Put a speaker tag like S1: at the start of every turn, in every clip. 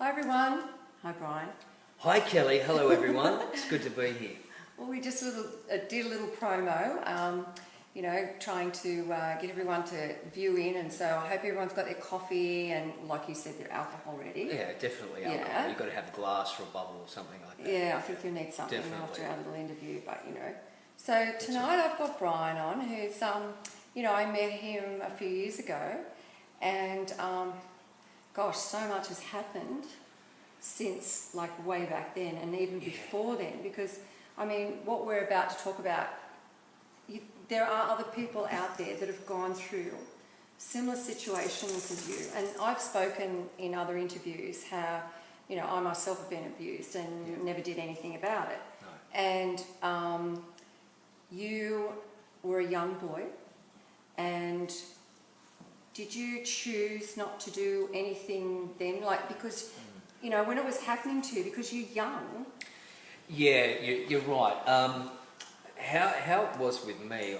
S1: Hi everyone. Hi Bryan.
S2: Hi Kelly, hello everyone. It's good to be here.
S1: Well, we just did a little promo, trying to get everyone to view in, and so I hope everyone's got their coffee and, like you said, their alcohol ready.
S2: Yeah, definitely alcohol.
S1: Yeah.
S2: You've got to have a glass or a bubble or something like that.
S1: Yeah, I think you'll need something
S2: Definitely.
S1: after our little interview, but So tonight I've got Bryan on, who's, I met him a few years ago, and gosh, so much has happened since like way back then and even before then, because I mean what we're about to talk about, there are other people out there that have gone through similar situations as you, and I've spoken in other interviews how I myself have been abused and never did anything about it.
S2: No.
S1: And you were a young boy, and did you choose not to do anything then, like, because when it was happening to you, because you're young?
S2: Yeah, you're right. How it was with me,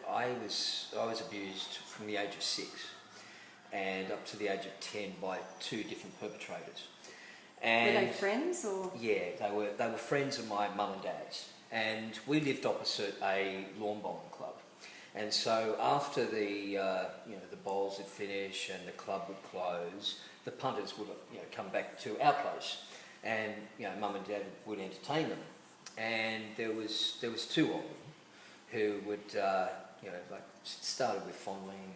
S2: I was abused from the age of 6 and up to the age of 10 by 2 different perpetrators. And
S1: were they friends or?
S2: Yeah, they were friends of my mum and dad's, and we lived opposite a lawn bowling club. And so after the bowls would finish and the club would close, the punters would come back to our place, and mum and dad would entertain them. And there was 2 of them who would started with fondling,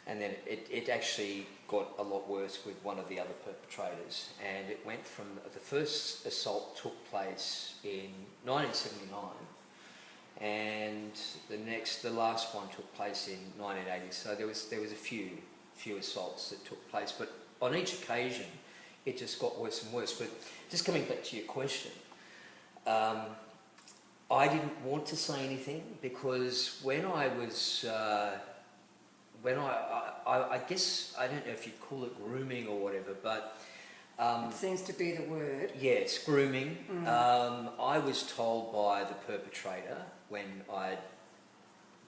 S2: and then it actually got a lot worse with one of the other perpetrators, and it went from the first assault took place in 1979. And the last one took place in 1980. So there was a few assaults that took place, but on each occasion, it just got worse and worse. But just coming back to your question, I didn't want to say anything because when I was, I guess I don't know if you'd call it grooming or whatever, but.
S1: It seems to be the word.
S2: Yes, grooming. I was told by the perpetrator when I'd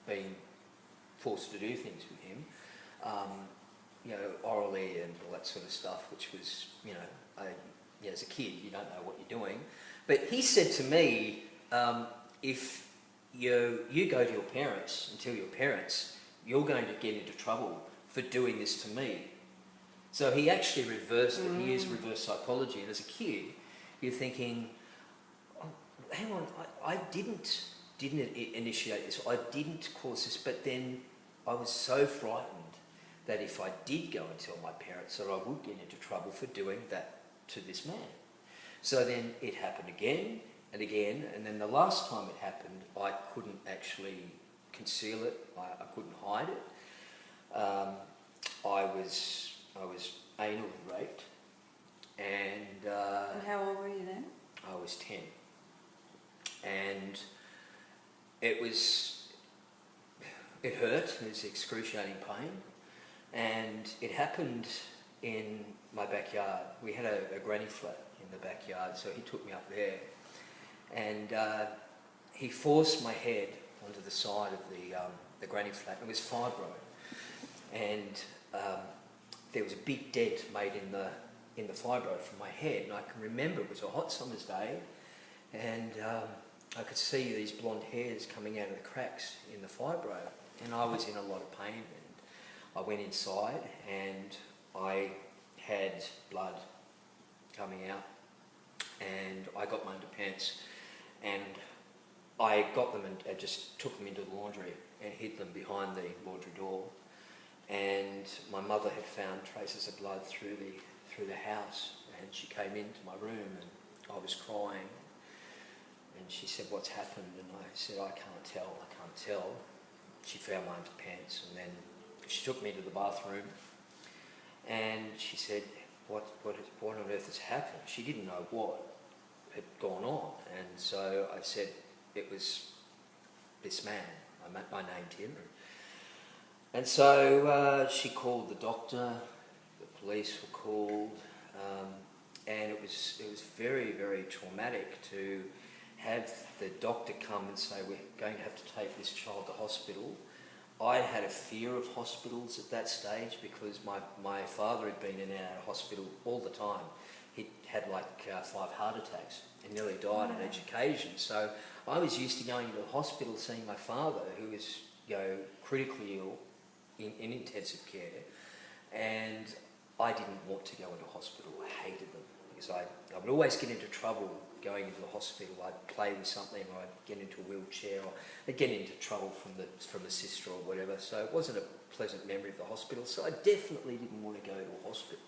S2: been forced to do things with him, orally and all that sort of stuff, which was, as a kid, you don't know what you're doing. But he said to me, if you go to your parents and tell your parents, you're going to get into trouble for doing this to me. So he actually reversed it. He used reverse psychology. And as a kid, you're thinking, oh, hang on, I didn't initiate this. I didn't cause this. But then I was so frightened that if I did go and tell my parents that I would get into trouble for doing that to this man. So then it happened again and again. And then the last time it happened, I couldn't actually conceal it. I couldn't hide it. I was anally raped, and
S1: how old were you then?
S2: I was 10, and it hurt. It was excruciating pain, and it happened in my backyard. We had a granny flat in the backyard, so he took me up there, and he forced my head onto the side of the granny flat. It was fibro, and there was a big dent made in the fibro from my head, and I can remember it was a hot summer's day, and I could see these blonde hairs coming out of the cracks in the fibro, and I was in a lot of pain. And I went inside, and I had blood coming out, and I got my underpants, and I got them and just took them into the laundry and hid them behind the laundry door. And my mother had found traces of blood through the house, and she came into my room, and I was crying, and she said, "What's happened?" And I said, I can't tell. She found my underpants, and then she took me to the bathroom, and she said, what on earth has happened? She didn't know what had gone on, and so I said, it was this man. I named him. And so she called the doctor, the police were called, and it was very, very traumatic to have the doctor come and say, we're going to have to take this child to hospital. I had a fear of hospitals at that stage because my father had been in and out of hospital all the time. He'd had like 5 heart attacks and nearly died on each occasion. So I was used to going to the hospital seeing my father, who was, you know, critically ill in intensive care, and I didn't want to go into hospital. I hated them because I would always get into trouble going into the hospital. I'd play with something, or I'd get into a wheelchair, or I'd get into trouble from the sister or whatever. So it wasn't a pleasant memory of the hospital. So I definitely didn't want to go to a hospital.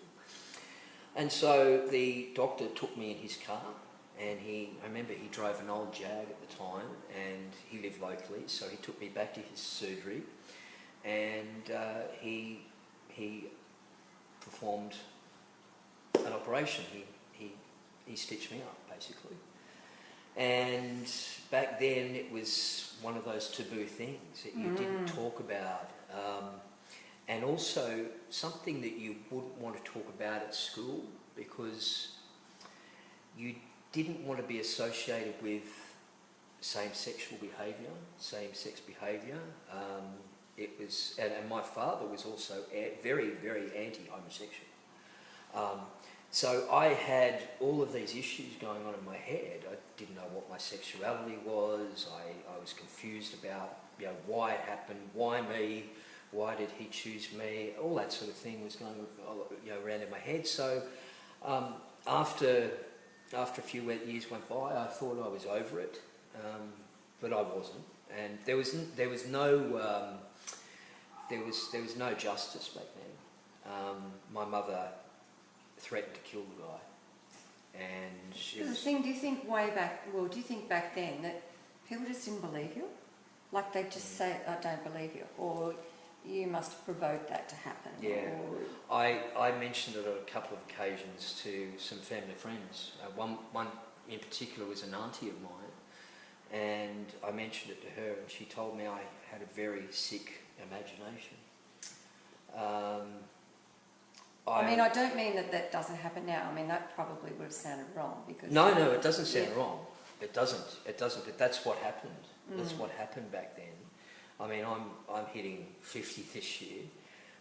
S2: And so the doctor took me in his car, and I remember he drove an old Jag at the time, and he lived locally, so he took me back to his surgery, and he performed an operation. He stitched me up, basically. And back then it was one of those taboo things that you didn't talk about. And also something that you wouldn't want to talk about at school because you didn't want to be associated with same-sex behaviour. It was, and my father was also very, very anti-homosexual. So I had all of these issues going on in my head. I didn't know what my sexuality was. I was confused about, you know, why it happened, why me, why did he choose me? All that sort of thing was going, you know, around in my head. So after a few years went by, I thought I was over it, but I wasn't. And there was no justice back then. My mother threatened to kill the guy, and she was...
S1: Do you think back then that people just didn't believe you? Like they'd just say, I don't believe you, or you must have provoked that to happen?
S2: Yeah,
S1: or...
S2: I mentioned it on a couple of occasions to some family friends. One in particular was an auntie of mine, and I mentioned it to her, and she told me I had a very sick imagination.
S1: I don't mean that doesn't happen now. I mean, that probably would have sounded wrong because...
S2: No, it doesn't sound wrong. It doesn't. But that's what happened. That's what happened back then. I mean, I'm hitting 50 this year,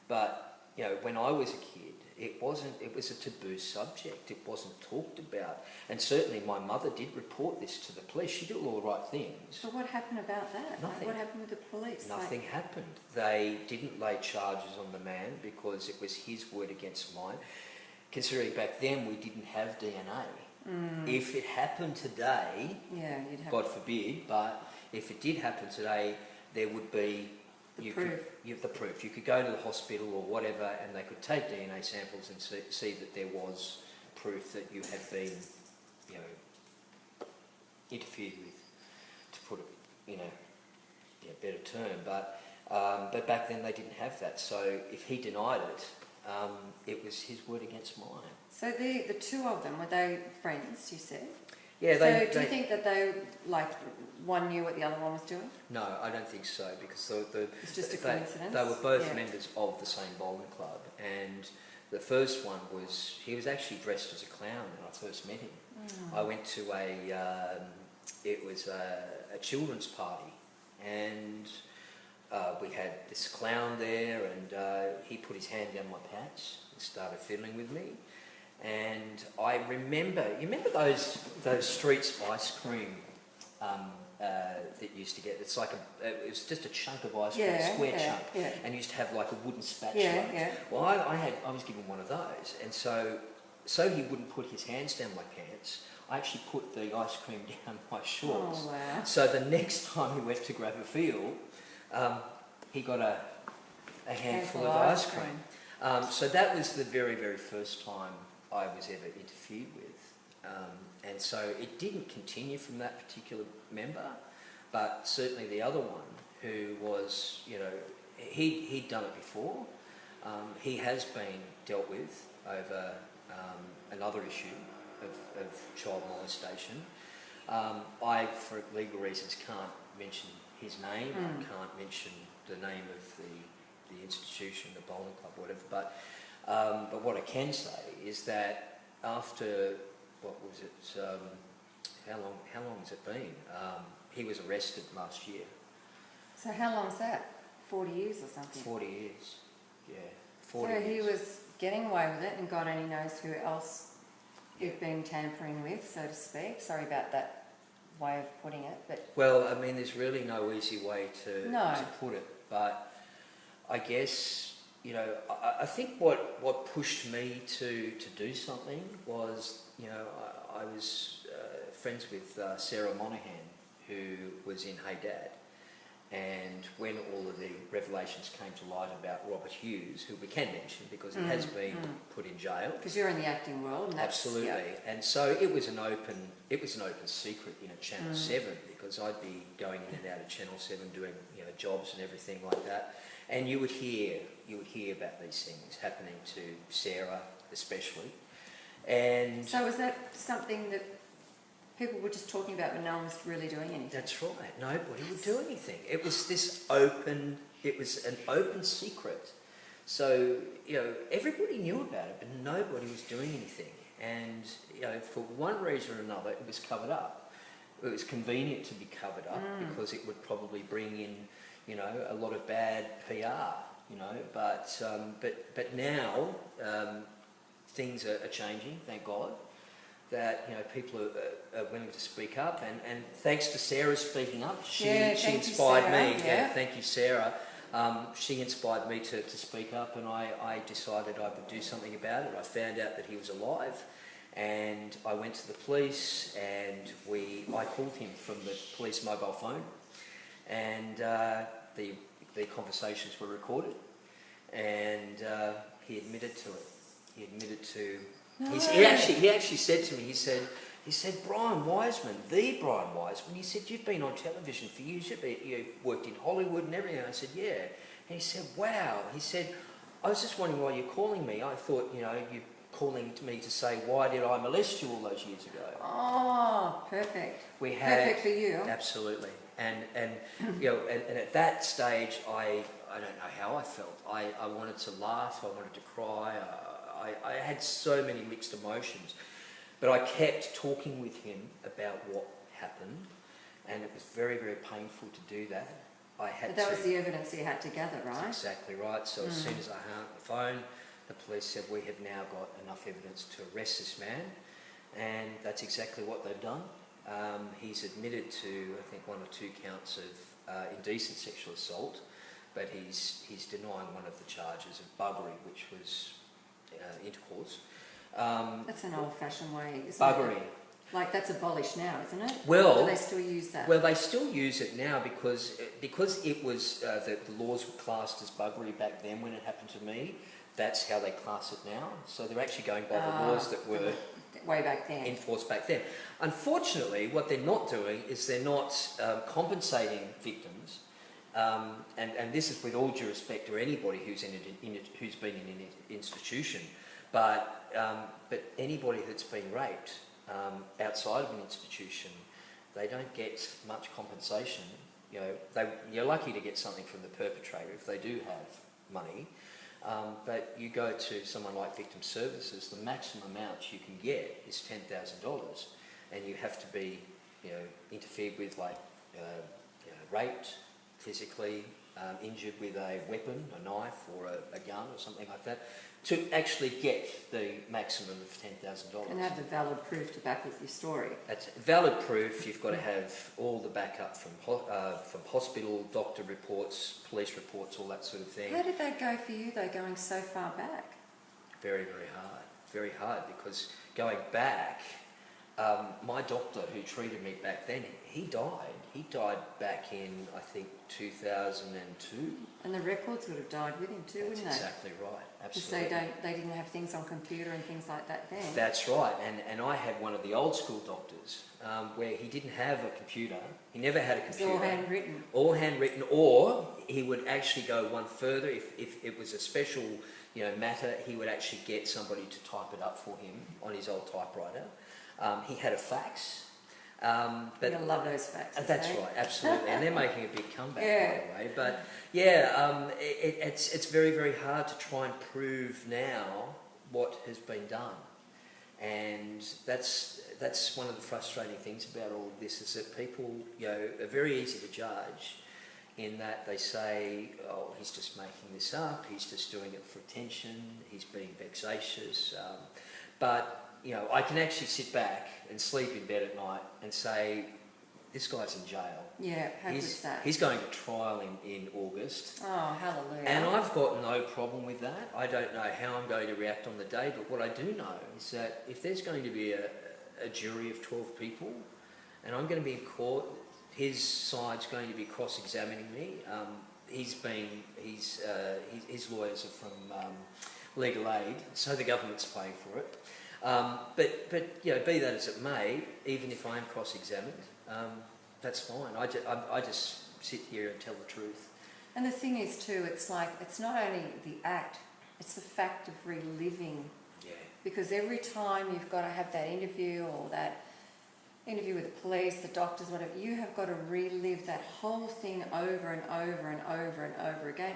S2: but you know, when I was a kid, it was a taboo subject. It wasn't talked about, and certainly my mother did report this to the police. She did all the right things.
S1: So what happened about that?
S2: Nothing.
S1: What happened with the police?
S2: Nothing happened. They didn't lay charges on the man because it was his word against mine. Considering back then we didn't have DNA. If it happened today,
S1: you'd have
S2: God forbid, but if it did happen today, there would be the proof. You could go to the hospital or whatever, and they could take DNA samples and see that there was proof that you had been, you know, interfered with, to put it in a better term. But back then they didn't have that. So if he denied it, it was his word against mine.
S1: So the two of them, were they friends, you said?
S2: Yeah.
S1: Do you think that they, like, one knew what the other one was doing?
S2: No, I don't think so, because
S1: It's just a coincidence?
S2: They were both members of the same bowling club, and the first one he was actually dressed as a clown when I first met him. I went to it was a children's party, and we had this clown there, and he put his hand down my pants and started fiddling with me. And I remember, you remember those Streets ice cream that you used to get? It's like it was just a chunk of ice cream, a square chunk, and you used to have like a wooden spatula. Well, I was given one of those, and so he wouldn't put his hands down my pants. I actually put the ice cream down my shorts.
S1: Oh, wow.
S2: So the next time we went to grab a field, he got a handful of ice cream. So that was the very, very first time I was ever interfered with. And so it didn't continue from that particular member, but certainly the other one, who was, you know, he'd done it before. He has been dealt with over another issue of child molestation. I, for legal reasons, can't mention his name. I can't mention the name of the institution, the bowling club, whatever. But what I can say is that after, what was it? How long has it been? He was arrested last year.
S1: So how long is that? 40 years or something.
S2: 40 years, yeah.
S1: So
S2: 40
S1: he
S2: years.
S1: was getting away with it, and God only knows who else he'd been tampering with, so to speak. Sorry about that way of putting it, but
S2: Well, I mean, there's really no easy way to
S1: No.
S2: put it, but I guess, you know, I think what pushed me to do something was, you know, I was friends with Sarah Monahan, who was in Hey Dad, and when all of the revelations came to light about Robert Hughes, who we can mention because he has been put in jail.
S1: because you're in the acting world, and that's
S2: Absolutely,
S1: yeah.
S2: and so it was an open secret in a Channel 7, because I'd be going in and out of Channel 7 doing, you know, jobs and everything like that, and you would hear about these things happening to Sarah especially, and
S1: So was that something that people were just talking about, but no one was really doing anything?
S2: that's right, nobody would do anything. It was an open secret. So, you know, everybody knew about it, but nobody was doing anything. And, you know, for one reason or another, it was covered up. It was convenient to be covered up because it would probably bring in, you know, a lot of bad PR, you know. But now things are changing, thank God. That, you know, people are willing to speak up, and thanks to Sarah speaking up, she inspired me. Yeah, thank you, Sarah. She inspired me to speak up, and I decided I would do something about it. I found out that he was alive, and I went to the police, and I called him from the police mobile phone, and the conversations were recorded, and he admitted to it. He admitted to.
S1: No.
S2: He actually said to me. He said, Bryan Wiseman, the Bryan Wiseman. He said, you've been on television for years. You worked in Hollywood and everything. I said, yeah. And he said, wow. He said, I was just wondering why you're calling me. I thought, you know, you're calling to me to say, why did I molest you all those years ago?
S1: Oh, perfect. Perfect for you.
S2: Absolutely. And you know, and at that stage, I don't know how I felt. I wanted to laugh. I wanted to cry. I had so many mixed emotions, but I kept talking with him about what happened, and it was very, very painful to do that.
S1: But that was the evidence you had to gather, right?
S2: That's exactly right. So as soon as I hung up the phone, the police said, we have now got enough evidence to arrest this man, and that's exactly what they've done. He's admitted to, I think, 1 or 2 counts of indecent sexual assault, but he's denying one of the charges of buggery, which was intercourse.
S1: That's an old-fashioned way, isn't
S2: Buggery.
S1: it? Like, that's abolished now, isn't it?
S2: Well,
S1: or do they still use that?
S2: Well, they still use it now because it was the laws were classed as buggery back then when it happened to me. That's how they class it now. So they're actually going by the laws that were
S1: way back then.
S2: Enforced back then. Unfortunately, what they're not doing is they're not compensating victims. And this is with all due respect to anybody who's been in an institution, but anybody that's been raped outside of an institution, they don't get much compensation. You know, you're lucky to get something from the perpetrator if they do have money. But you go to someone like Victim Services, the maximum amount you can get is $10,000, and you have to be, you know, interfered with, like, you know, raped, physically injured with a weapon, a knife or a gun or something like that, to actually get the maximum of $10,000.
S1: And have the valid proof to back up your story.
S2: That's valid proof. You've got to have all the backup from hospital, doctor reports, police reports, all that sort of thing.
S1: How did that go for you, though, going so far back?
S2: Very, very hard. Very hard, because going back, my doctor who treated me back then, he died. He died back in, I think, 2002.
S1: And the records would have died with him too, wouldn't they?
S2: That's exactly right. Absolutely.
S1: Because they didn't have things on computer and things like that then.
S2: That's right. And I had one of the old school doctors where he didn't have a computer. He never had a computer.
S1: It's all handwritten.
S2: All handwritten, or he would actually go one further. If it was a special, you know, matter, he would actually get somebody to type it up for him on his old typewriter. He had a fax. But
S1: you'll love those faxes.
S2: That's right, absolutely, and they're making a big comeback, by the way. But yeah, it's very, very hard to try and prove now what has been done, and that's one of the frustrating things about all of this, is that people, you know, are very easy to judge. in that they say, oh, he's just making this up, he's just doing it for attention, he's being vexatious. But, you know, I can actually sit back and sleep in bed at night and say, this guy's in jail.
S1: Yeah, how good's that?
S2: He's going to trial in August.
S1: Oh, hallelujah.
S2: And I've got no problem with that. I don't know how I'm going to react on the day, but what I do know is that if there's going to be a jury of 12 people and I'm going to be in court, his side's going to be cross-examining me. His lawyers are from legal aid, so the government's paying for it. But you know, be that as it may, even if I am cross-examined, that's fine. I just sit here and tell the truth.
S1: And the thing is too, it's like, it's not only the act, it's the fact of reliving.
S2: Yeah.
S1: Because every time you've got to have that interview or that interview with the police, the doctors, whatever, you have got to relive that whole thing over and over and over and over again.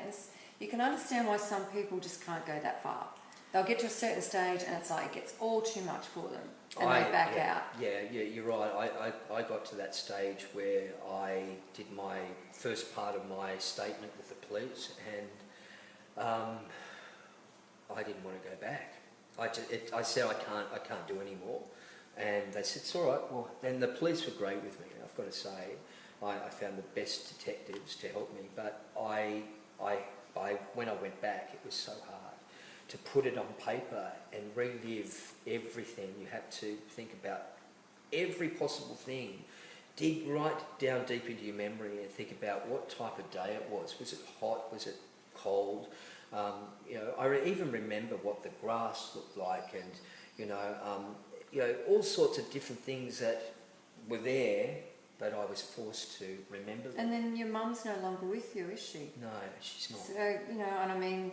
S1: You can understand why some people just can't go that far. They'll get to a certain stage and it's like it gets all too much for them and they back out.
S2: Yeah, you're right. I got to that stage where I did my first part of my statement with the police and I didn't want to go back. I said I can't do any more. And they said, it's all right. Well, and the police were great with me, I've got to say. I found the best detectives to help me. But when I went back, it was so hard to put it on paper and relive everything. You have to think about every possible thing. Dig right down deep into your memory and think about what type of day it was. Was it hot? Was it cold? You know, I even remember what the grass looked like, and you know, all sorts of different things that were there, but I was forced to remember them.
S1: And then your mum's no longer with you, is she?
S2: No, she's not.
S1: So, you know, and I mean,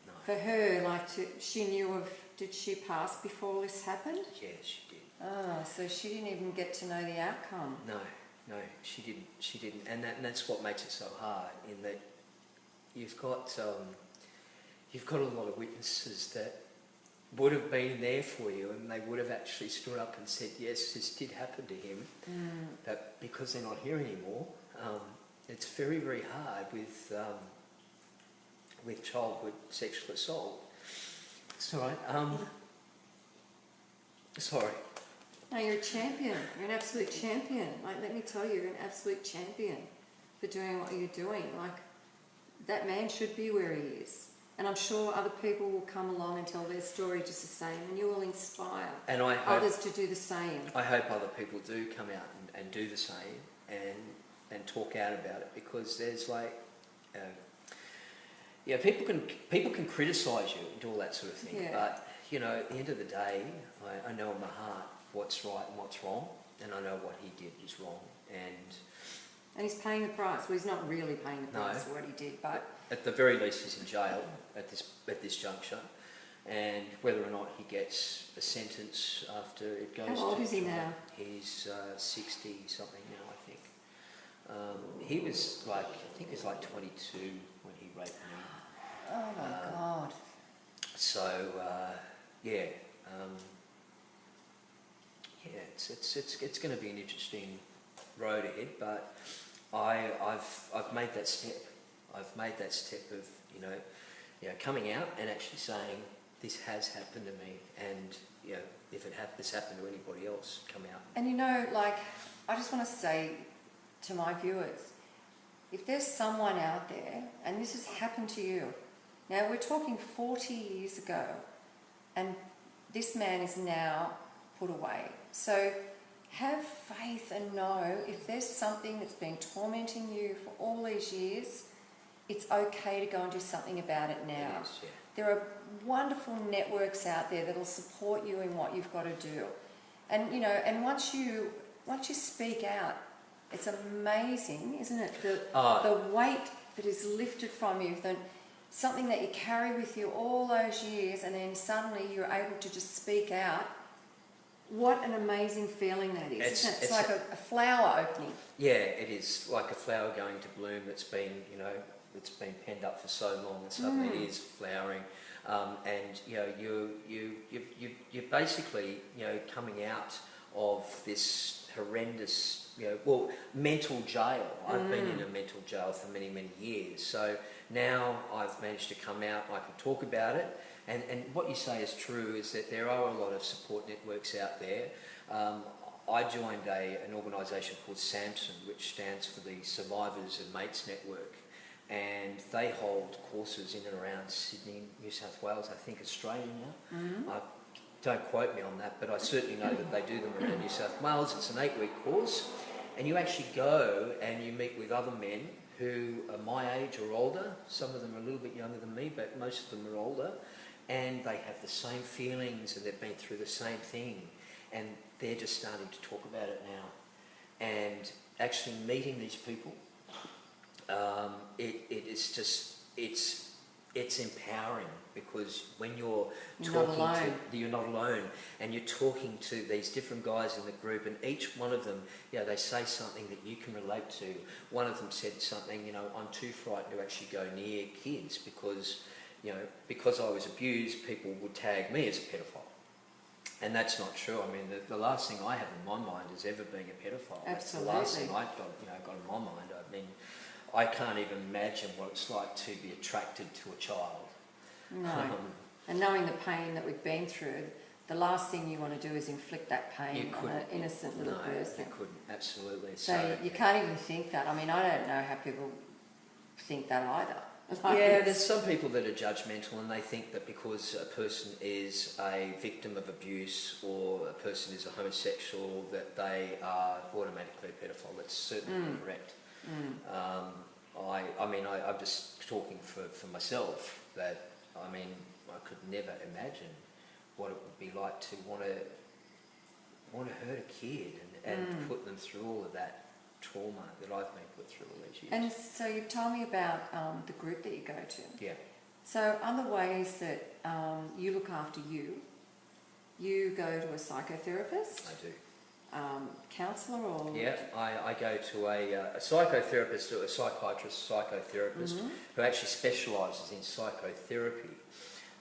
S2: No.
S1: for her, like, she knew of, did she pass before this happened?
S2: Yeah, she did.
S1: Oh, so she didn't even get to know the outcome.
S2: No, she didn't. And that's what makes it so hard, in that you've got a lot of witnesses that would have been there for you, and they would have actually stood up and said, yes, this did happen to him. But because they're not here anymore, it's very, very hard with childhood sexual assault. It's all right. Sorry.
S1: No, you're a champion. You're an absolute champion. Like, let me tell you, you're an absolute champion for doing what you're doing. Like, that man should be where he is. And I'm sure other people will come along and tell their story just the same, and you will inspire others to do the same.
S2: I hope other people do come out and do the same and talk out about it, because there's like, people can criticise you and do all that sort of thing, but you know, at the end of the day, I know in my heart what's right and what's wrong, and I know what he did was wrong, and
S1: he's paying the price. Well, he's not really paying the price for what he did, but
S2: at the very least, he's in jail at this juncture, and whether or not he gets a sentence after it goes.
S1: How old is he now?
S2: He's 60 something now, I think. He was like, I think he was like 22 when he raped me.
S1: Oh my God.
S2: So it's going to be an interesting road ahead, but I've made that step. I've made that step of, you know, coming out and actually saying, this has happened to me, and, you know, if this happened to anybody else, come out.
S1: And you know, like, I just want to say to my viewers, if there's someone out there, and this has happened to you, now we're talking 40 years ago, and this man is now put away. So have faith and know if there's something that's been tormenting you for all these years, it's okay to go and do something about it now.
S2: It is, yeah.
S1: There are wonderful networks out there that'll support you in what you've got to do. And you know, and once you speak out, it's amazing, isn't it? The weight that is lifted from you, something that you carry with you all those years, and then suddenly you're able to just speak out. What an amazing feeling that is, isn't it? It's like a flower opening. Yeah,
S2: it is like a flower going to bloom that's been, you know, it's been penned up for so long, and suddenly it is flowering, and you know, you're basically, you know, coming out of this horrendous, mental jail. I've been in a mental jail for many, many years. So now I've managed to come out, I can talk about it. And what you say is true, is that there are a lot of support networks out there. I joined an organisation called SAMSON, which stands for the Survivors and Mates Network. And they hold courses in and around Sydney, New South Wales, I think Australia now. Don't quote me on that, but I certainly know that they do them around New South Wales. It's an 8-week course, and you actually go and you meet with other men who are my age or older. Some of them are a little bit younger than me, but most of them are older, and they have the same feelings and they've been through the same thing, and they're just starting to talk about it now. And actually meeting these people, it's empowering, because when you're you're not alone, and you're talking to these different guys in the group, and each one of them, they say something that you can relate to. One of them said something, I'm too frightened to actually go near kids because I was abused, people would tag me as a pedophile. And that's not true. I mean, the last thing I have in my mind is ever being a pedophile.
S1: Absolutely.
S2: That's the last thing I got in my mind. I mean, I can't even imagine what it's like to be attracted to a child.
S1: No. And knowing the pain that we've been through, the last thing you want to do is inflict that pain on an innocent little person.
S2: You couldn't, absolutely.
S1: So you can't even think that. I mean, I don't know how people think that either.
S2: Yeah, there's some people that are judgmental, and they think that because a person is a victim of abuse or a person is a homosexual, that they are automatically a pedophile. That's certainly incorrect. I'm just talking for myself, that I could never imagine what it would be like to want to hurt a kid and put them through all of that trauma that I've been put through all these years.
S1: And so you've told me about the group that you go to.
S2: Yeah.
S1: So other ways that you look after you go to a psychotherapist?
S2: I do.
S1: Counsellor or?
S2: Yeah, I go to a psychotherapist or a psychiatrist, psychotherapist who actually specialises in psychotherapy.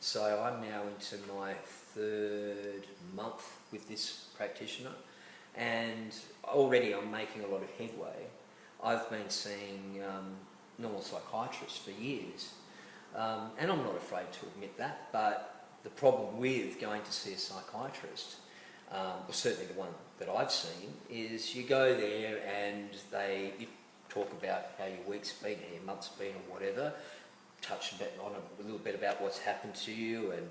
S2: So I'm now into my 3rd month with this practitioner, and already I'm making a lot of headway. I've been seeing normal psychiatrists for years, and I'm not afraid to admit that, but the problem with going to see a psychiatrist, well, certainly the one that I've seen, is you go there and you talk about how your week's been, how your month's been, or whatever, touch on a little bit about what's happened to you, and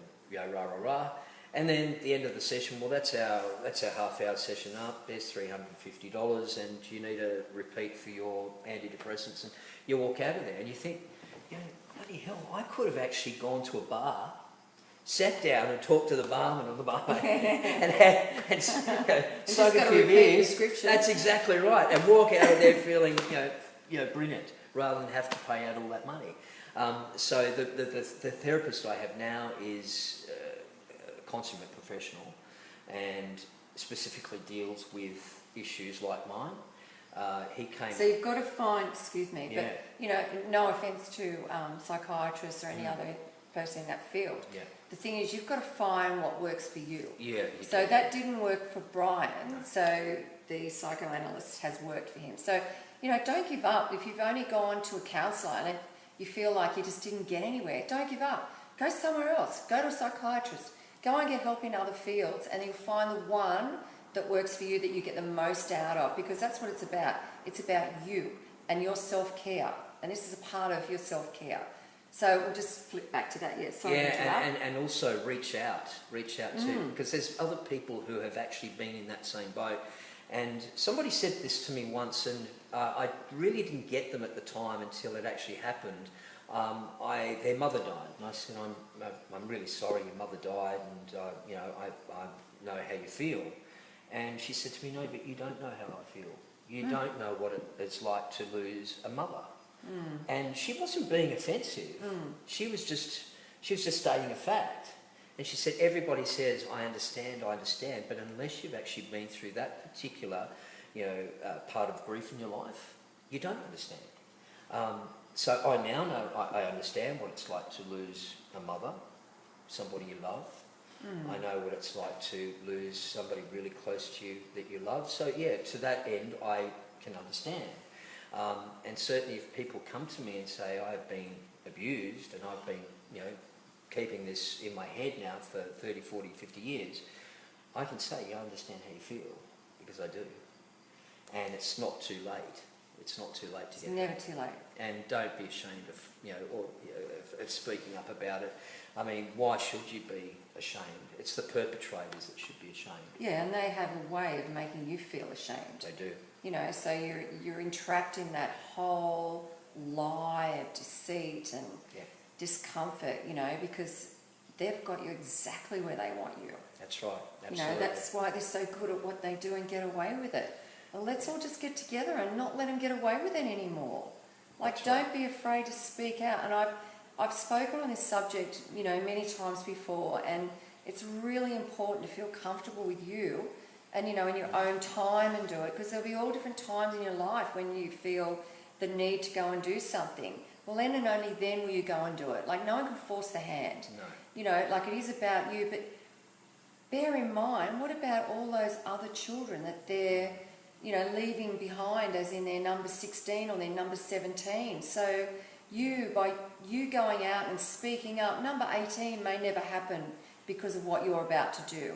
S2: rah. And then at the end of the session, well, that's our half-hour session up. There's $350, and you need a repeat for your antidepressants, and you walk out of there, and you think, bloody hell, I could have actually gone to a bar, sat down and talked to the barman or the barmaid and sung a few beers. That's exactly right, and walk out of there feeling brilliant, rather than have to pay out all that money. So the therapist I have now is a consummate professional, and specifically deals with issues like mine. He came.
S1: So you've got to find, excuse me, but no offence to psychiatrists or any other person in that field.
S2: Yeah.
S1: The thing is, you've got to find what works for you.
S2: Yeah.
S1: So that didn't work for Bryan, so the psychoanalyst has worked for him. So, don't give up. If you've only gone to a counsellor and you feel like you just didn't get anywhere, don't give up. Go somewhere else. Go to a psychiatrist. Go and get help in other fields, and you'll find the one that works for you, that you get the most out of, because that's what it's about. It's about you and your self-care, and this is a part of your self-care. So we'll just flip back to that. Yes.
S2: And also reach out to, because there's other people who have actually been in that same boat. And somebody said this to me once, and I really didn't get them at the time until it actually happened. Their mother died, and I said, I'm really sorry your mother died, and I know how you feel. And she said to me, no, but you don't know how I feel. You don't know what it's like to lose a mother. And she wasn't being offensive. She was just stating a fact. And she said, everybody says, I understand, but unless you've actually been through that particular, part of grief in your life, you don't understand. So I now know, I understand what it's like to lose a mother, somebody you love. I know what it's like to lose somebody really close to you that you love. So yeah, to that end, I can understand. And certainly if people come to me and say, I've been abused and I've been, keeping this in my head now for 30, 40, 50 years, I can say, I understand how you feel, because I do. And it's not too late. It's not too late to get
S1: never
S2: help.
S1: too late.
S2: And don't be ashamed of, of speaking up about it. I mean, why should you be ashamed? It's the perpetrators that should be ashamed.
S1: Yeah, and they have a way of making you feel ashamed.
S2: They do.
S1: So you're entrapped in that whole lie of deceit and discomfort, because they've got you exactly where they want you.
S2: That's right. Absolutely.
S1: That's why they're so good at what they do and get away with it. Well, let's all just get together and not let them get away with it anymore. Don't be afraid to speak out. And I've spoken on this subject, many times before, and it's really important to feel comfortable with you and, in your own time and do it, because there'll be all different times in your life when you feel the need to go and do something. Well, then and only then will you go and do it. No one can force the hand.
S2: No.
S1: It is about you, but bear in mind, what about all those other children that they're, leaving behind, as in their number 16 or their number 17? So by you going out and speaking up, number 18 may never happen because of what you're about to do.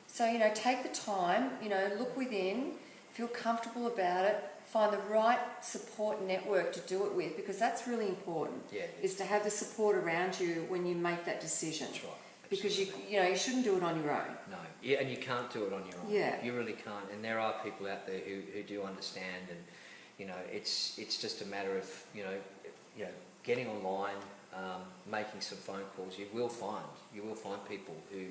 S1: So, take the time, look within, feel comfortable about it, find the right support network to do it with, because that's really important, is to have the support around you when you make that decision. That's right. Because you shouldn't do it on your own. No,
S2: and you can't do it on your own.
S1: Yeah.
S2: You really can't. And there are people out there who do understand, and it's just a matter of getting online, making some phone calls. You will find people who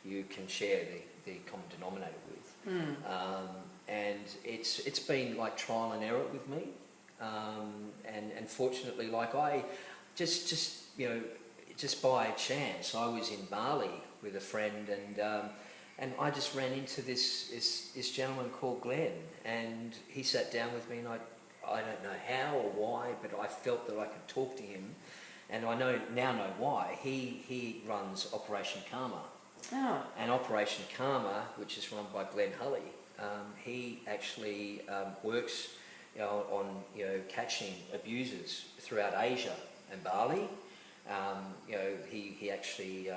S2: you can share the common denominator with. And it's been like trial and error with me. And fortunately, I just by chance, I was in Bali with a friend, and I just ran into this gentleman called Glenn, and he sat down with me, and I don't know how or why, but I felt that I could talk to him, and I now know why. He runs Operation Karma, and Operation Karma, which is run by Glenn Hulley, he actually works on catching abusers throughout Asia and Bali. He actually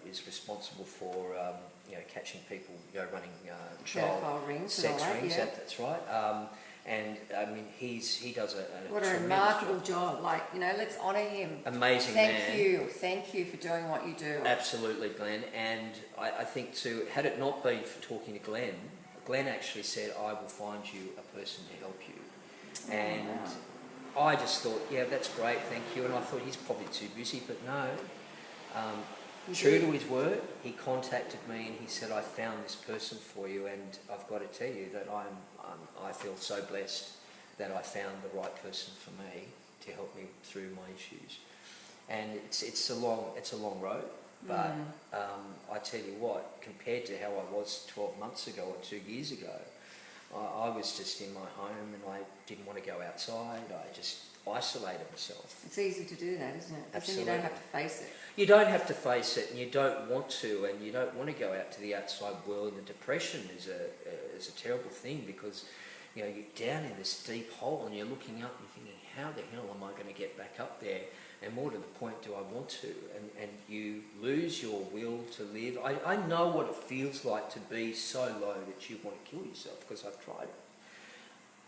S2: is responsible for catching people running child sex rings. That's right. And I mean, he does
S1: what a remarkable job. Let's honour him.
S2: Amazing man.
S1: Thank you for doing what you do.
S2: Absolutely, Glenn. And I think too, had it not been for talking to Glenn actually said, "I will find you a person to help you." And I just thought, that's great, thank you. And I thought, he's probably too busy, but no. True to his word, he contacted me and he said, I found this person for you, and I've got to tell you that I feel so blessed that I found the right person for me to help me through my issues. And it's a long road, but I tell you what, compared to how I was 12 months ago or 2 years ago, I was just in my home and I didn't want to go outside. I just isolated myself.
S1: It's easy to do that, isn't it?
S2: Absolutely.
S1: Then you don't have to face it.
S2: You don't have to face it, and you don't want to, and you don't want to go out to the outside world. And depression is a terrible thing, because you're down in this deep hole and you're looking up and you're thinking, how the hell am I going to get back up there? And more to the point, do I want to? And you lose your will to live. I know what it feels like to be so low that you want to kill yourself, because I've tried it.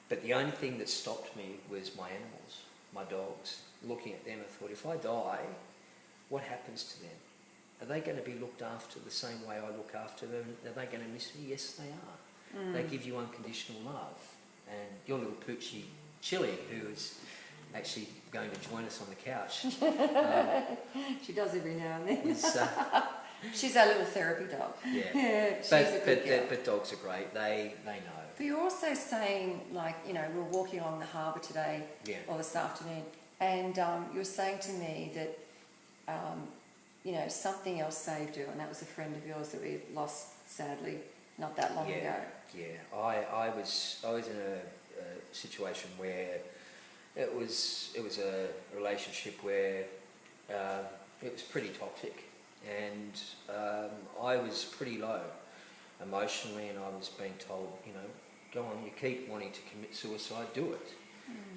S2: But the only thing that stopped me was my animals, my dogs. Looking at them, I thought, if I die, what happens to them? Are they going to be looked after the same way I look after them? Are they going to miss me? Yes, they are. They give you unconditional love. And your little poochie, Chili, who is actually going to join us on the couch.
S1: She does every now and then. She's our little therapy dog.
S2: Yeah.
S1: She's a good girl.
S2: But dogs are great. They know.
S1: But you're also saying, we're walking along the harbour today, or this afternoon, and you're saying to me that, something else saved you, and that was a friend of yours that we lost, sadly, not that long ago.
S2: Yeah. I was in a situation where it was a relationship where it was pretty toxic, and I was pretty low emotionally, and I was being told, you know, go on, you keep wanting to commit suicide, do it.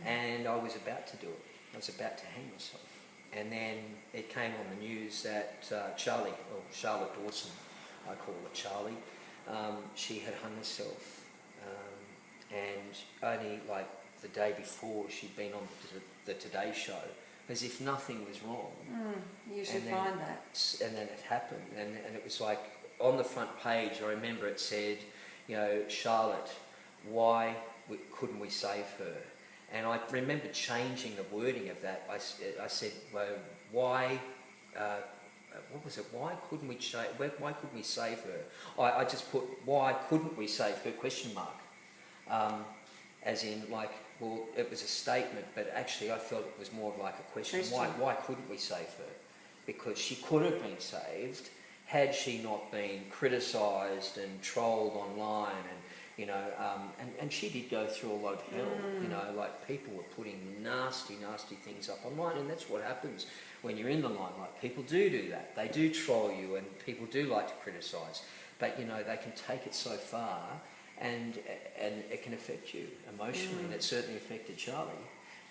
S2: And I was about to do it. I was about to hang myself. And then it came on the news that Charlotte Dawson, I call her Charlie, she had hung herself. And only like the day before, she'd been on the Today Show, as if nothing was wrong.
S1: You should find that.
S2: And then it happened, and it was like on the front page, I remember it said, you know, Charlotte, why couldn't we save her? And I remember changing the wording of that. I said, well, why, what was it? Why couldn't we save her? I just put, why couldn't we save her, question mark. As in, like, well, it was a statement, but actually I felt it was more of like a question. Why couldn't we save her? Because she could have been saved had she not been criticised and trolled online, and you know, and she did go through a lot of hell. You know, like people were putting nasty things up online, and that's what happens when you're in the limelight. People do that. They do troll you, and people do like to criticise. But you know, they can take it so far, and it can affect you emotionally, and it certainly affected Charlie.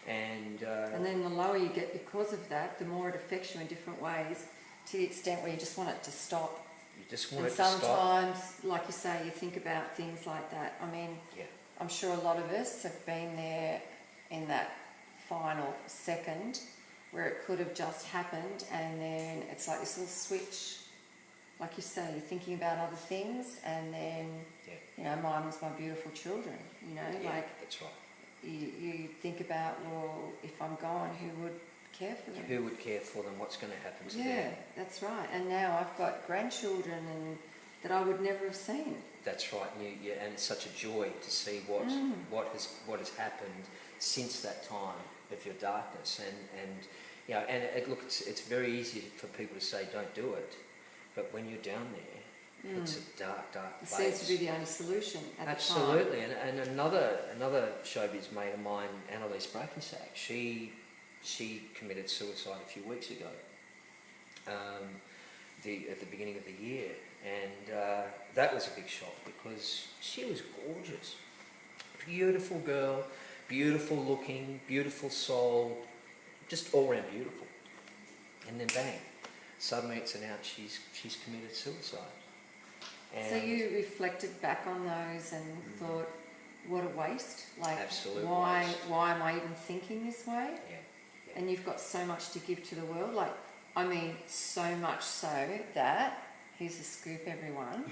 S2: And
S1: then the lower you get because of that, the more it affects you in different ways, to the extent where you just want it to stop.
S2: You just want it to
S1: stop. Sometimes, like you say, you think about things like that. I mean, I'm sure a lot of us have been there in that final second where it could have just happened, and then it's like this little switch. Like you say, you're thinking about other things, and then, you know, mine was my beautiful children, you know, like,
S2: that's right.
S1: You think about, well, if I'm gone, who would care for them?
S2: Who would care for them? What's going to happen to them?
S1: Yeah, that's right. And now I've got grandchildren and that I would never have seen.
S2: That's right. And it's such a joy to see what has happened since that time of your darkness. And you know, and it's very easy for people to say don't do it, but when you're down there, it's a dark
S1: It
S2: place.
S1: seems to be the only solution at
S2: Absolutely. The time. And another showbiz mate of mine, Annalise Brackensack, she committed suicide a few weeks ago, at the beginning of the year, and that was a big shock because she was gorgeous, beautiful girl, beautiful looking, beautiful soul, just all around beautiful, and then bang, suddenly it's announced she's committed suicide. And
S1: so you reflected back on those and thought, what a waste! Like,
S2: absolute
S1: why
S2: waste.
S1: Why am I even thinking this way?
S2: Yeah.
S1: And you've got so much to give to the world. Like, I mean, so much so that, here's a scoop, everyone,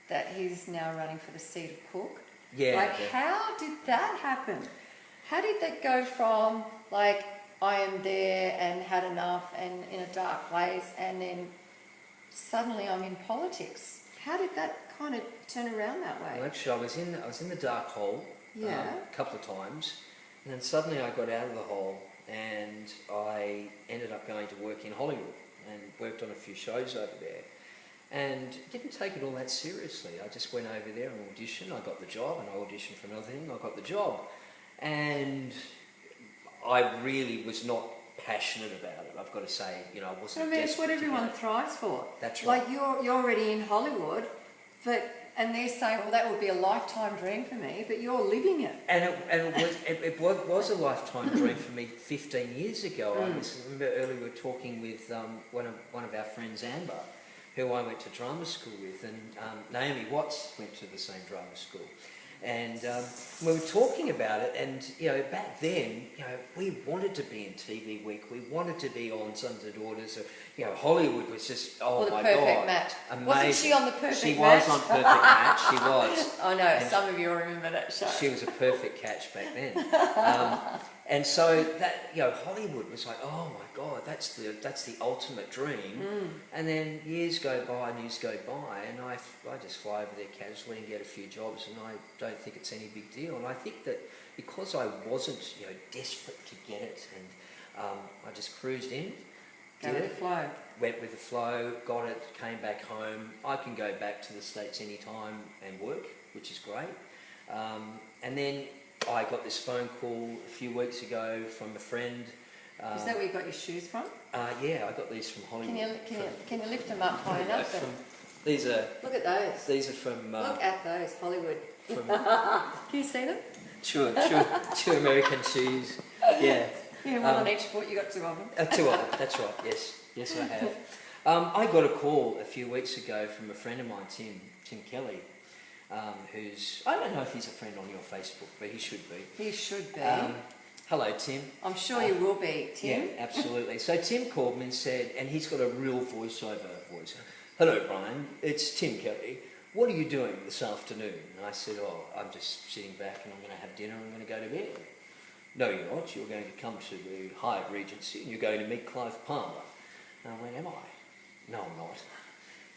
S1: that he's now running for the seat of Cook.
S2: Yeah.
S1: Like, how did that happen? How did that go from, like, I am there and had enough and in a dark place, and then suddenly I'm in politics? How did that kind of turn around that way?
S2: Well, actually, I was in the dark hole a couple of times, and then suddenly I got out of the hole, and I ended up going to work in Hollywood and worked on a few shows over there, and didn't take it all that seriously. I just went over there and auditioned. I got the job, and I auditioned for another thing. I got the job, and I really was not passionate about it. I've got to say, you know, I wasn't.
S1: I mean, it's what everyone thrives for.
S2: That's right.
S1: Like, you're already in Hollywood, and they're saying, well, that would be a lifetime dream for me, but you're living it.
S2: And it was a lifetime dream for me 15 years ago. I remember earlier we were talking with one of our friends, Amber, who I went to drama school with, and Naomi Watts went to the same drama school. And we were talking about it, and you know, back then, you know, we wanted to be in TV Week. We wanted to be on Sons of Daughters. You know, Hollywood was just my
S1: perfect
S2: God,
S1: match.
S2: amazing.
S1: Wasn't she on the perfect
S2: She
S1: match?
S2: was on Perfect Match. She was.
S1: I know. And some of you will remember that show.
S2: She was a perfect catch back then. And so that, you know, Hollywood was like, oh my God, that's the ultimate dream. And then years go by, and I just fly over there casually and get a few jobs, and I don't think it's any big deal. And I think that because I wasn't, you know, desperate to get it, and I just cruised in,
S1: Go with the flow.
S2: Went with the flow, got it, came back home. I can go back to the States anytime and work, which is great. And then I got this phone call a few weeks ago from a friend
S1: Is that where you got your shoes from?
S2: Yeah, I got these from Hollywood.
S1: Can you lift them up high enough?
S2: These are.
S1: Look at those.
S2: These are from.
S1: Look at those, Hollywood.
S2: From
S1: Can you see them?
S2: True American shoes. Yeah.
S1: Yeah, one on each foot. You got two of them.
S2: Two of them. That's right. Yes, I have. I got a call a few weeks ago from a friend of mine, Tim Kelly, who's, I don't know if he's a friend on your Facebook, but he should be.
S1: He should be.
S2: Hello, Tim.
S1: I'm sure you will be, Tim.
S2: Yeah, absolutely. So Tim called me and said, and he's got a real voiceover voice. Hello, Bryan. It's Tim Kelly. What are you doing this afternoon? And I said, I'm just sitting back and I'm going to have dinner and I'm going to go to bed. No, you're not. You're going to come to the Hyatt Regency and you're going to meet Clive Palmer. And I went, am I? No, I'm not.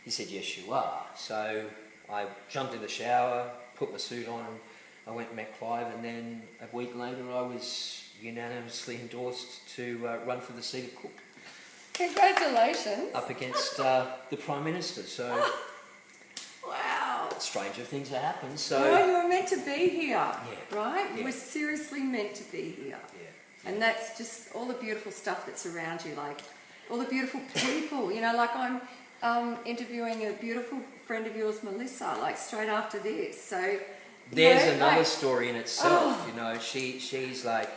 S2: He said, yes, you are. So I jumped in the shower, put my suit on, and I went and met Clive, and then a week later I was unanimously endorsed to run for the seat of Cook.
S1: Congratulations.
S2: Up against the Prime Minister. So
S1: wow.
S2: Stranger things have happened. So
S1: no, you were meant to be here, right?
S2: Yeah.
S1: You were seriously meant to be here.
S2: Yeah.
S1: And that's just all the beautiful stuff that's around you, like all the beautiful people. You know, like I'm interviewing a beautiful friend of yours, Melissa, like straight after this. So
S2: there's another story in itself. You know, she's like,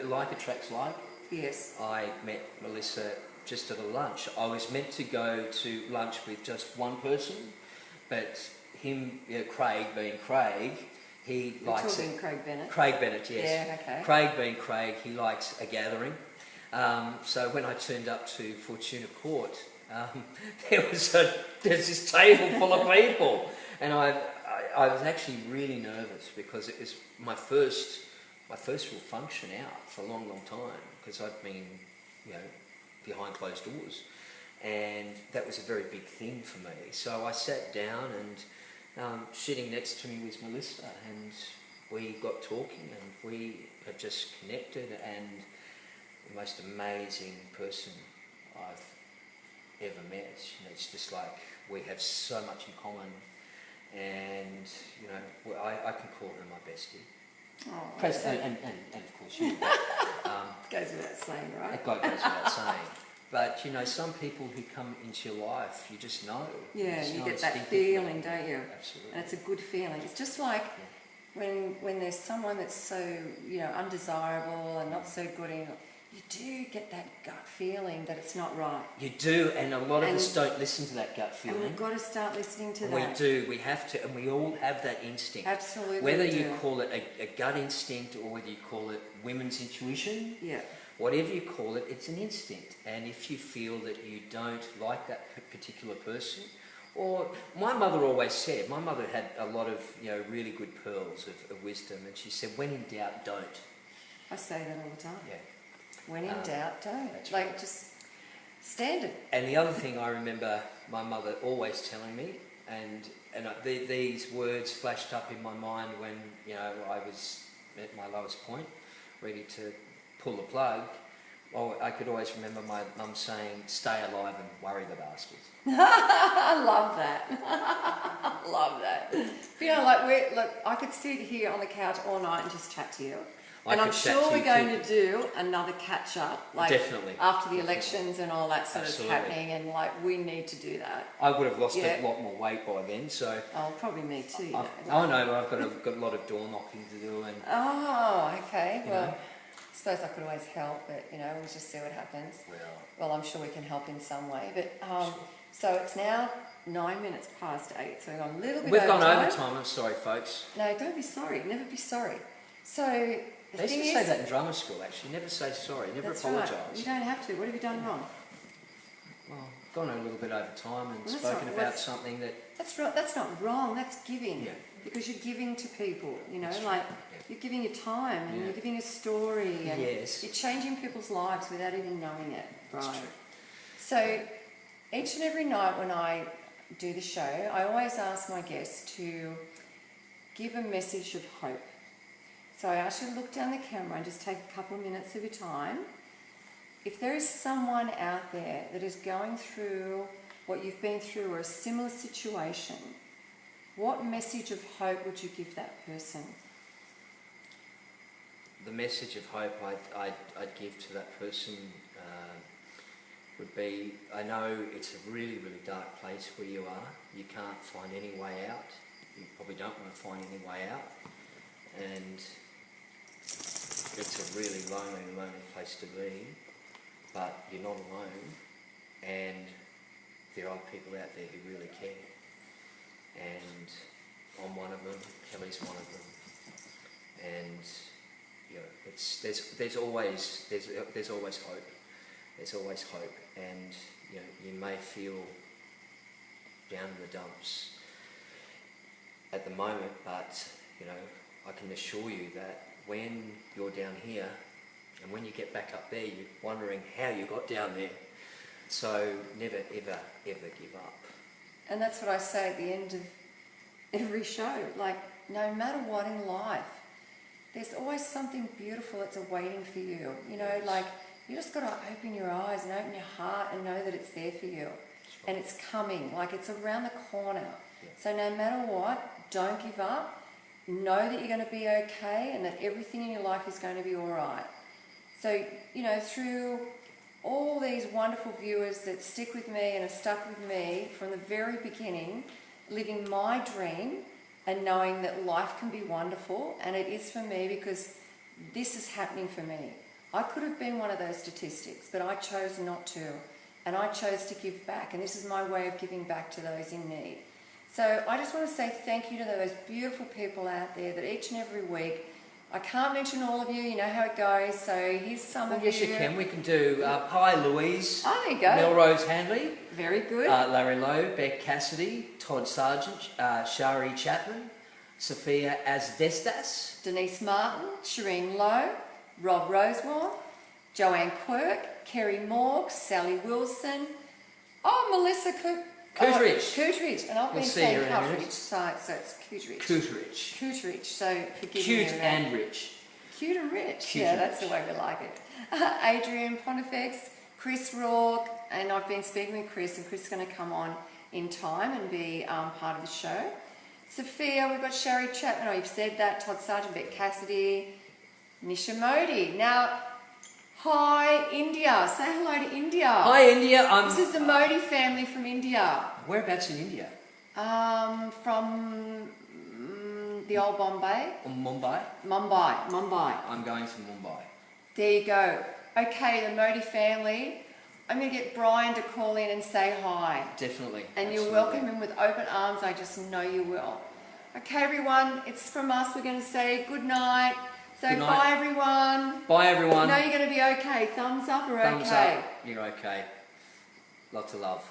S2: like attracts like.
S1: Yes.
S2: I met Melissa just at a lunch. I was meant to go to lunch with just one person, but him, Craig being Craig, he likes it.
S1: Craig Bennett.
S2: Craig Bennett, yes.
S1: Yeah, okay.
S2: Craig being Craig, he likes a gathering. So when I turned up to Fortuna Court, there's this table full of people, and I was actually really nervous because it was my first real function out for a long time, because I'd been, behind closed doors, and that was a very big thing for me. So I sat down, and sitting next to me was Melissa, and we got talking, and we have just connected, and the most amazing person I've ever met. It's just like we have so much in common, and I can call her my bestie.
S1: Oh,
S2: and of course you.
S1: goes without saying, right?
S2: It goes without saying. But some people who come into your life, you just know.
S1: Yeah, you get that feeling, don't you?
S2: Absolutely.
S1: And it's a good feeling. It's just like when there's someone that's so undesirable and not so good in. You do get that gut feeling that it's not right.
S2: You do, and a lot of us don't listen to that gut feeling.
S1: And we've got to start listening to that.
S2: We do, we have to, and we all have that instinct.
S1: Absolutely.
S2: Whether you call it a gut instinct or whether you call it women's intuition, whatever you call it, it's an instinct. And if you feel that you don't like that particular person, or my mother always said, my mother had a lot of really good pearls of wisdom, and she said, when in doubt, don't.
S1: I say that all the time.
S2: Yeah.
S1: When in doubt, don't.
S2: That's
S1: like,
S2: right.
S1: just stand it.
S2: And the other thing I remember my mother always telling me, and these words flashed up in my mind when I was at my lowest point, ready to pull the plug. Well, I could always remember my mum saying, "Stay alive and worry the bastards."
S1: I love that. Love that. Look, I could sit here on the couch all night and just chat to you. And I'm sure we're going to do another catch up,
S2: Definitely.
S1: After the elections and all that sort of happening, and we need to do that.
S2: I would have lost a lot more weight by then, so.
S1: Oh, probably me too.
S2: No, I've got a lot of door knocking to do, and.
S1: Oh, okay. Well, I suppose I could always help, but we'll just see what happens. Well, I'm sure we can help in some way, but so it's now 9 minutes past 8, so we've gone a little bit.
S2: We've
S1: over
S2: gone over time. I'm sorry, folks.
S1: No, don't be sorry. Never be sorry. So.
S2: They used to say that in drama school, actually. Never say sorry, never apologise.
S1: Right. You don't have to. What have you done wrong?
S2: Well, gone a little bit over time and spoken about something that...
S1: That's right. That's not wrong. That's giving.
S2: Yeah.
S1: Because you're giving to people,
S2: That's
S1: like you're giving your time and you're giving a story and you're changing people's lives without even knowing it. Right.
S2: That's true.
S1: So each and every night when I do the show, I always ask my guests to give a message of hope. So I ask you to look down the camera and just take a couple of minutes of your time. If there is someone out there that is going through what you've been through or a similar situation, what message of hope would you give that person?
S2: the message of hope I'd give to that person would be, I know it's a really, really dark place where you are. You can't find any way out. You probably don't want to find any way out. And it's a really lonely, lonely place to be. But you're not alone. And there are people out there who really care. And I'm one of them. Kelly's one of them. And you know, there's always hope. There's always hope, and you know, you may feel down in the dumps at the moment, but you know, I can assure you that when you're down here and when you get back up there, you're wondering how you got down there. So never, ever, ever give up.
S1: And that's what I say at the end of every show. Like, no matter what in life, there's always something beautiful that's awaiting for you. You know, like, you just got to open your eyes and open your heart and know that it's there for you. And it's coming, like it's around the corner.
S2: Yeah.
S1: So no matter what, don't give up. Know that you're going to be okay and that everything in your life is going to be all right. So, you know, through all these wonderful viewers that stick with me and have stuck with me from the very beginning, living my dream and knowing that life can be wonderful, and it is for me because this is happening for me. I could have been one of those statistics, but I chose not to, and I chose to give back, and this is my way of giving back to those in need. So I just want to say thank you to those beautiful people out there that each and every week, I can't mention all of you, you know how it goes, so here's some of you.
S2: Yes, you can. We can do hi Louise,
S1: Oh, there you go.
S2: Melrose Handley,
S1: Very good.
S2: Larry Lowe, Beck Cassidy, Todd Sargent, Shari Chapman, Sophia Asvestas,
S1: Denise Martin, Shireen Lowe, Rob Rosewarne, Joanne Quirk, Kerry Morgs, Sally Wilson, Melissa
S2: Cooteridge.
S1: Cooteridge, and I've
S2: We'll
S1: been
S2: see
S1: saying
S2: her in a minute.
S1: Cooteridge, so it's Cooteridge.
S2: Cooteridge.
S1: Cooteridge, so forgive
S2: Cute
S1: me.
S2: and rich.
S1: Cute and rich,
S2: Cute
S1: yeah,
S2: and
S1: that's
S2: rich.
S1: the way we like it. Adrian Pontifex, Chris Rourke, and I've been speaking with Chris, and Chris is going to come on in time and be part of the show. Sophia, we've got Sherry Chapman, you've said that, Todd Sargent, Beck Cassidy, Nisha Modi. Now, hi India, say hello to India.
S2: Hi India,
S1: This is the Modi family from India.
S2: Whereabouts in India?
S1: From the old Bombay.
S2: Mumbai?
S1: Mumbai.
S2: I'm going to Mumbai.
S1: There you go. Okay, the Modi family. I'm going to get Bryan to call in and say hi.
S2: Definitely.
S1: And
S2: absolutely.
S1: you'll welcome him with open arms, I just know you will. Okay, everyone, it's from us. We're going to say good night. So
S2: Good night.
S1: bye, everyone.
S2: Bye everyone.
S1: You know you're going to be okay. Thumbs up or
S2: Thumbs
S1: okay?
S2: up. You're okay. Lots of love.